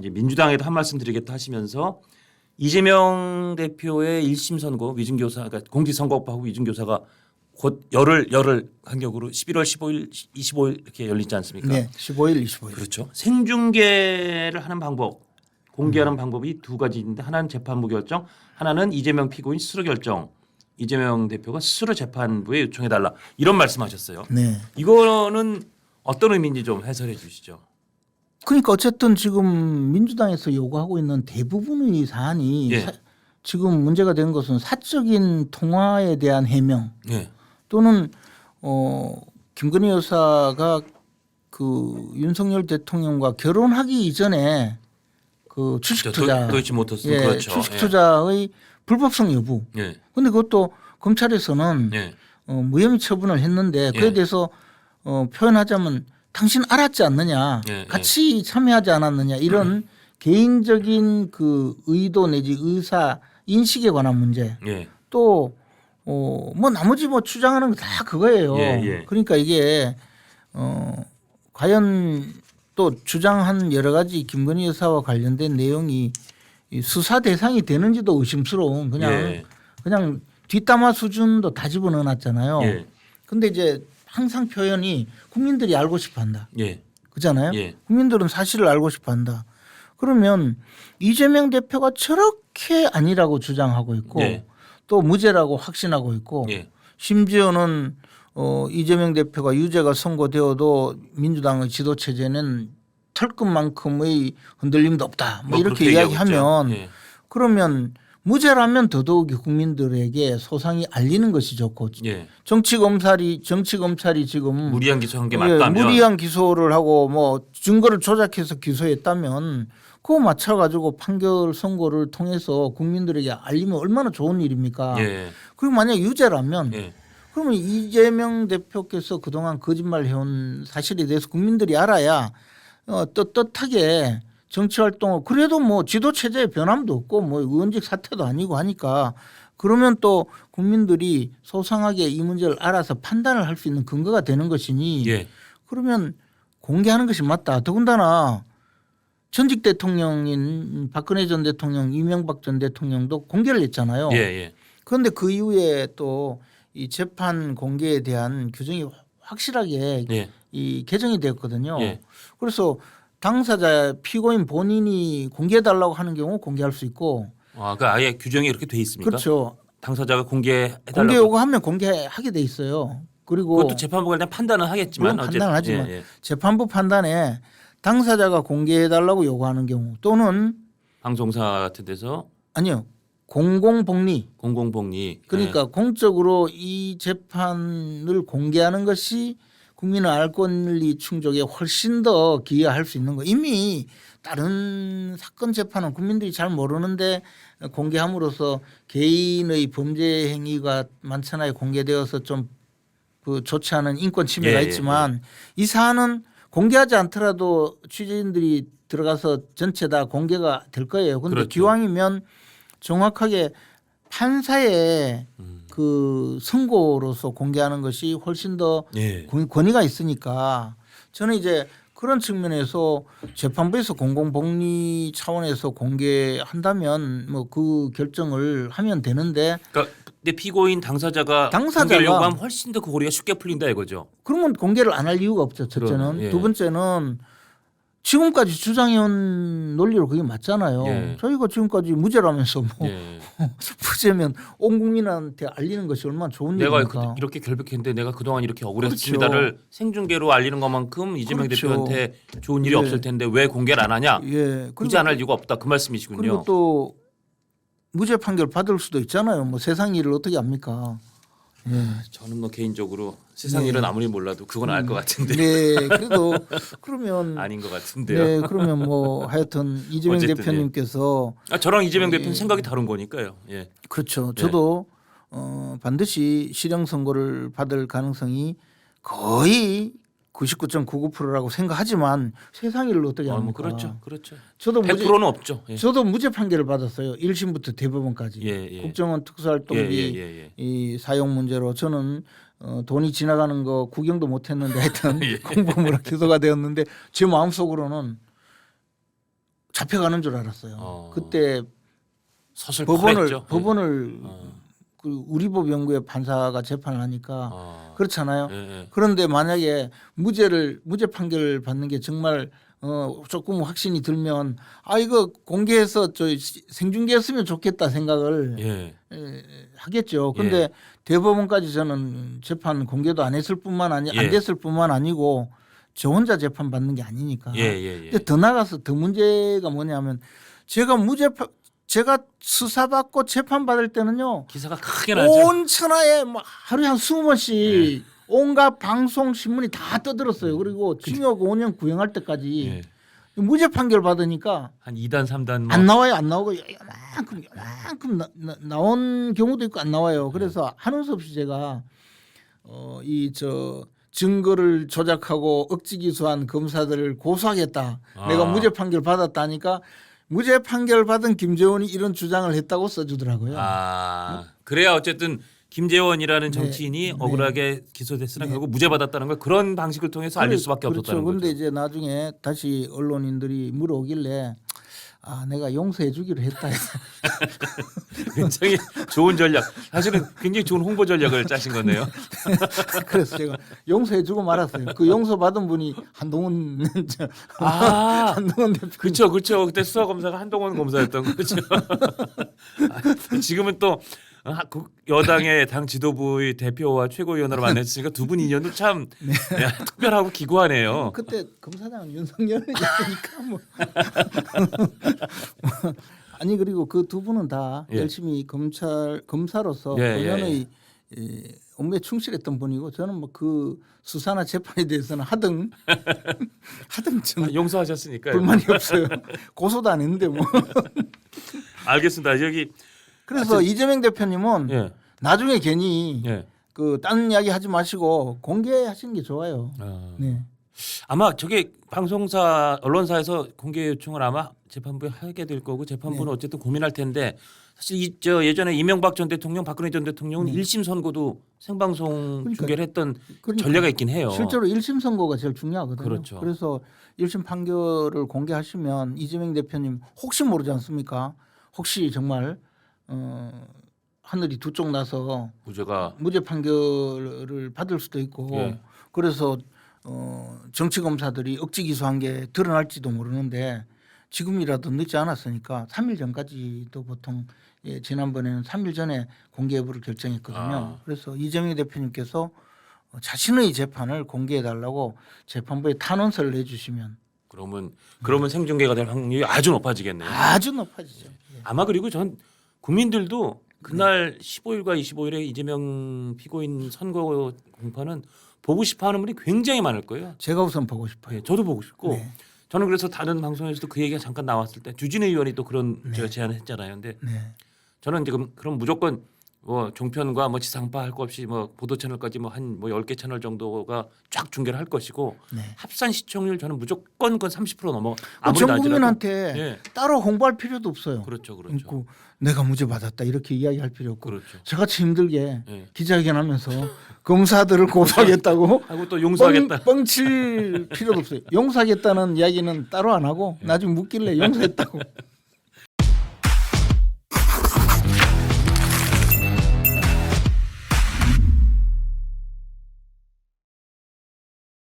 이제 민주당에도 한 말씀 드리겠다 하시면서 이재명 대표의 1심 선고 위증교사 그러니까 공직선거법하고 위증교사가 곧 열흘 간격으로 11월 15일, 25일 이렇게 열리지 않습니까? 네, 15일, 25일. 그렇죠. 생중계를 하는 방법, 공개하는 방법이 두 가지인데 하나는 재판부 결정, 하나는 이재명 피고인 스스로 결정. 이재명 대표가 스스로 재판부에 요청해달라 이런 말씀하셨어요. 네. 이거는 어떤 의미인지 좀 해설해 주시죠. 그러니까 어쨌든 지금 민주당에서 요구하고 있는 대부분의 사안이 예. 지금 문제가 된 것은 사적인 통화에 대한 해명 예. 또는 김건희 여사가 그 윤석열 대통령과 결혼하기 이전에 그 주식 투자, 도이치모터스 예, 그렇죠. 주식 투자의 불법성 여부. 예. 그런데 그것도 검찰에서는 예. 무혐의 처분을 했는데 그에 예. 대해서 표현하자면 당신 알았지 않느냐, 예. 같이 참여하지 않았느냐 이런 개인적인 그 의도 내지 의사 인식에 관한 문제. 예. 또 뭐 나머지 뭐 주장하는 거 다 그거예요. 예, 예. 그러니까 이게 과연 또 주장한 여러 가지 김건희 여사와 관련된 내용이 이 수사 대상이 되는지도 의심스러운 그냥 뒷담화 수준도 다 집어넣어놨잖아요. 예. 근데 이제 항상 표현이 국민들이 알고 싶어한다. 예. 그잖아요. 예. 국민들은 사실을 알고 싶어한다. 그러면 이재명 대표가 저렇게 아니라고 주장하고 있고 예. 또 무죄라고 확신하고 있고 예. 심지어는 이재명 대표가 유죄가 선고되어도 민주당의 지도 체제는 털끝만큼의 흔들림도 없다. 뭐 이렇게 이야기하면 예. 그러면 무죄라면 더더욱이 국민들에게 소상히 알리는 것이 좋고 예. 정치 검찰이 지금 무리한 기소한 게 맞다면 무리한 기소를 하고 뭐 증거를 조작해서 기소했다면 그거 맞춰가지고 판결 선고를 통해서 국민들에게 알리면 얼마나 좋은 일입니까? 예. 그리고 만약 유죄라면 예. 그러면 이재명 대표께서 그동안 거짓말해온 사실에 대해서 국민들이 알아야 떳떳하게 정치 활동을 그래도 뭐 지도 체제에 변함도 없고 뭐 의원직 사퇴도 아니고 하니까 그러면 또 국민들이 소상하게 이 문제를 알아서 판단을 할 수 있는 근거가 되는 것이니 예. 그러면 공개하는 것이 맞다. 더군다나 전직 대통령인 박근혜 전 대통령, 이명박 전 대통령도 공개를 했잖아요. 예. 예. 그런데 그 이후에 또 이 재판 공개에 대한 규정이 확실하게 예. 이 개정이 되었거든요. 예. 그래서 당사자 피고인 본인이 공개해달라고 하는 경우 공개할 수 있고. 아, 그 아예 규정이 이렇게 돼 있습니까? 그렇죠. 당사자가 공개해달라고. 공개 요구하면 공개하게 돼 있어요. 그리고 그것도 재판부가 일단 판단은 하겠지만 물론 판단을 하지만 예. 재판부 판단에 당사자가 공개해달라고 요구하는 경우 또는 방송사 같은 데서 아니요 공공복리 공공복리 그러니까 공적으로 이 재판을 공개하는 것이 국민의 알 권리 충족에 훨씬 더 기여할 수 있는 거. 이미 다른 사건 재판은 국민들이 잘 모르는데 공개함으로써 개인의 범죄 행위가 많잖아요. 공개되어서 좀 그 좋지 않은 인권 침해가 있지만 이 사안은 공개하지 않더라도 취재인들이 들어가서 전체 다 공개가 될 거예요. 그런데 그렇죠. 기왕이면 정확하게 판사의 그 선고로서 공개하는 것이 훨씬 더 예. 권위가 있으니까 저는 이제 그런 측면에서 재판부에서 공공복리 차원에서 공개한다면 뭐 그 결정을 하면 되는데 그러니까 근데 피고인 당사자가 공개를 요구하면 훨씬 더 그 고리가 쉽게 풀린다 이거죠. 그러면 공개를 안 할 이유가 없죠. 첫째는. 그러네, 예. 두 번째는 지금까지 주장해온 논리로 그게 맞잖아요. 예. 저희가 지금까지 무죄라면서 뭐 예. 무죄면 온 국민한테 알리는 것이 얼마나 좋은 내가 일입니까. 이렇게 결백했는데 내가 그동안 이렇게 억울했습니다를 그렇죠. 생중계로 알리는 것만큼 이재명 그렇죠. 대표한테 좋은 일이 예. 없을 텐데 왜 공개를 안 하냐. 예. 굳이 안 할 이유가 없다 그 말씀이시군요. 그리고 또 무죄 판결 받을 수도 있잖아요. 뭐 세상 일을 어떻게 압니까? 예. 저는 뭐 개인적으로 세상 일은 아무리 몰라도 그건 알 것 같은데 네. 그래도 그러면 아닌 것 같은데요. 네. 그러면 뭐 하여튼 이재명 어쨌든, 대표님께서 저랑 이재명 대표는 생각이 다른 거니까요. 예. 그렇죠. 저도 반드시 실형 선고를 받을 가능성이 거의 99.99%라고 생각하지만 세상 일을 어떻게 합니까? 뭐 그렇죠, 그렇죠. 저도 100%는 없죠. 예. 저도 무죄 판결을 받았어요. 1심부터 대법원까지. 예, 예. 국정원 특수활동비 예. 이 사용 문제로 저는 돈이 지나가는 거 구경도 못했는데 하여튼 예. 공범으로 기소가 되었는데 제 마음속으로는 잡혀가는 줄 알았어요. 그때 서슬 쿨했죠. 법원을 어. 그 우리법 연구의 판사가 재판을 하니까 그렇잖아요. 예. 그런데 만약에 무죄 판결을 받는 게 정말 조금 확신이 들면 이거 공개해서 생중계했으면 좋겠다 생각을 예. 하겠죠. 근데 대법원까지 저는 재판 공개도 안 했을 뿐만 안 됐을 뿐만 아니고 저 혼자 재판 받는 게 아니니까. 근데 더 나가서 더 문제가 뭐냐면 제가 수사받고 재판받을 때는요. 기사가 크게 나죠. 온 천하에 뭐 하루에 한 20번씩 온갖 방송 신문이 다 떠들었어요. 그리고 징역 5년 구형할 때까지 무죄 판결 받으니까 한 2단 3단 뭐. 안 나와요. 안 나오고 요만큼 나온 경우도 있고 안 나와요. 그래서 하는 수 없이 제가 증거를 조작하고 억지 기소한 검사들을 고소하겠다. 내가 무죄 판결 받았다니까 무죄 판결 받은 김재원이 이런 주장을 했다고 써주더라고요. 그래야 어쨌든 김재원이라는 정치인이 억울하게 기소됐으나 결국 무죄 받았다는 걸 그런 방식을 통해서 알릴 수밖에 없었다는 거죠. 그런데 이제 나중에 다시 언론인들이 물어오길래 내가 용서해 주기로 했다 해서 굉장히 좋은 전략. 사실은 굉장히 좋은 홍보 전략을 짜신 거네요. 그래서 제가 용서해 주고 말았어요. 그 용서 받은 분이 한동훈 한동훈 대표. 그렇죠. 그때 수사검사가 한동훈 검사였던 거죠. 지금은 또 여당의 당 지도부의 대표와 최고위원으로 만났으니까 두 분 인연도 참 특별하고 기구하네요. 그때 검사장은 윤석열이니까 뭐. 아니 그리고 그 두 분은 다 열심히 검사로서 본연의 업무에 충실했던 분이고 저는 뭐 그 수사나 재판에 대해서는 하등 저는 용서하셨으니까요. 불만이 없어요. 고소도 안 했는데 뭐. 알겠습니다. 여기 그래서 이재명 대표님은 나중에 괜히 그 딴 이야기 하지 마시고 공개하시는 게 좋아요. 네. 아마 저게 방송사 언론사에서 공개 요청을 아마 재판부에 하게 될 거고 재판부는 어쨌든 고민할 텐데 사실 예전에 이명박 전 대통령, 박근혜 전 대통령은 1심 선고도 생방송 중계를 했던 전례가 있긴 해요. 실제로 1심 선고가 제일 중요하거든요. 그렇죠. 그래서 1심 판결을 공개하시면 이재명 대표님 혹시 모르지 않습니까? 혹시 정말 하늘이 두 쪽 나서 무죄 판결을 받을 수도 있고 그래서 정치 검사들이 억지 기소한 게 드러날지도 모르는데 지금이라도 늦지 않았으니까 3일 전까지도 보통 지난번에는 3일 전에 공개 여부를 결정했거든요. 그래서 이재명 대표님께서 자신의 재판을 공개해 달라고 재판부에 탄원서를 내주시면 그러면 생중계가 될 확률이 아주 높아지겠네요. 아주 높아지죠. 아마 그리고 전 국민들도 그날 15일과 25일에 이재명 피고인 선고 공판은 보고 싶어하는 분이 굉장히 많을 거예요. 제가 우선 보고 싶어요. 저도 보고 싶고 저는 그래서 다른 방송에서도 그 얘기가 잠깐 나왔을 때 주진우 의원이 또 그런 제안을 했잖아요. 근데 저는 지금 그럼 무조건 뭐 종편과 뭐 지상파 할 거 없이 뭐 보도 채널까지 뭐 한 10개 채널 정도가 쫙 중계를 할 것이고 합산 시청률 저는 무조건 그건 30% 넘어. 전 국민한테 따로 홍보할 필요도 없어요. 그렇죠. 내가 무죄 받았다 이렇게 이야기할 필요 없고 저같이 힘들게 기자회견하면서 검사들을 고소하겠다고 하고 또 용서하겠다. 뻥칠 필요도 없어요. 용서하겠다는 이야기는 따로 안 하고 나중에 묻길래 용서했다고.